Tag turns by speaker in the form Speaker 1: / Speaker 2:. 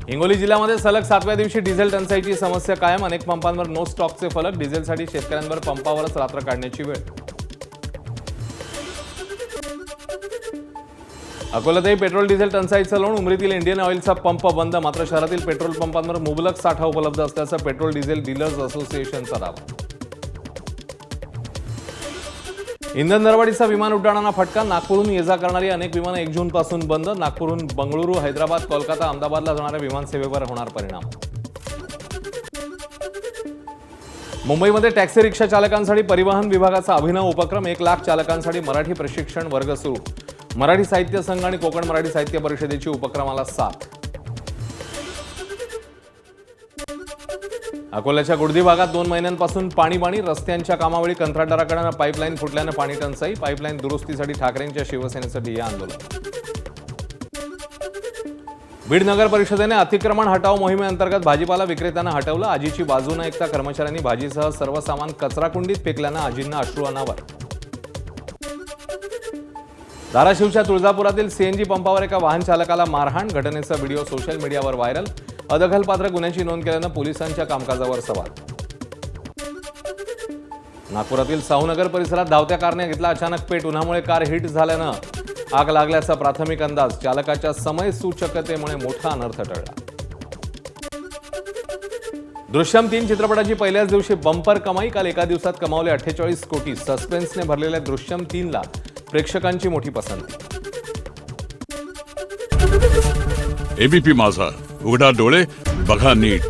Speaker 1: हिंगोली जिल्ह्यामध्ये सलग 7व्या दिवशी डिझेल टंचाईची समस्या कायम। अनेक पंपांवर नो स्टॉकचे फलक। डिझेलसाठी शेतकऱ्यांवर पंपावरच रात्र काढण्याची वेळ। अकोल्यातही पेट्रोल डिझेल टंचाईचं लोण। उमरीतील इंडियन ऑइलचा पंप बंद। मात्र शहरातील पेट्रोल पंपांवर मुबलक साठा उपलब्ध असल्याचं पेट्रोल डिझेल डीलर्स असोसिएशनचा दावा। इंधन दरवाढीचा विमान उड्डाणांना फटका। नागपूरहून ये जा करणारी अनेक विमानं 1 जूनपासून बंद। नागपूरहून बंगळुरू, हैदराबाद, कोलकाता, अहमदाबादला जाणाऱ्या विमानसेवेवर होणार परिणाम। मुंबईमध्ये टॅक्सी रिक्षा चालकांसाठी परिवहन विभागाचा अभिनव उपक्रम। 1 लाख चालकांसाठी मराठी प्रशिक्षण वर्ग सुरू। मराठी साहित्य संघ आणि कोकण मराठी साहित्य परिषदेची उपक्रमाला साथ। अकोल्याच्या गुडदी भागात 2 महिन्यांपासून पाणी रस्त्यांच्या कामावेळी कंत्राटदाराकडे पाईपलाईन फुटल्यानं पाणी टंचाई। पाईपलाईन दुरुस्तीसाठी ठाकरेंच्या शिवसेनेचं ठिय्या आंदोलन। बीड नगर परिषदेने अतिक्रमण हटाव मोहिमेअंतर्गत भाजीपाला विक्रेत्यांना हटवलं। आजीची बाजू न ऐकता कर्मचाऱ्यांनी भाजीसह सर्व सामान कचराकुंडीत फेकल्यानं आजींना अश्रू अनावर। धाराशिवच्या तुळजापुरातील सीएनजी पंपावर एका वाहन चालकाला मारहाण। घटनेचा व्हिडिओ सोशल मीडियावर व्हायरल। अदखलपात्र गुन्ह्याची नोंद केल्यानं पोलिसांच्या कामकाजावर सवाल। नागपुरातील साहूनगर परिसरात धावत्या कारने घेतला अचानक पेट। उन्हामुळे कार हिट झाल्यानं आग लागल्याचा प्राथमिक अंदाज। चालकाच्या समय सूचकतेमुळे मोठा अनर्थ टळला। दृश्यम 3 चित्रपटाची पहिल्याच दिवशी बंपर कमाई। काल एका दिवसात कमावले 48 कोटी। सस्पेन्सने भरलेल्या दृश्यम 3ला प्रेक्षकांची मोठी पसंती।
Speaker 2: एबीपी माझा, उघडा डोळे बघा नीट।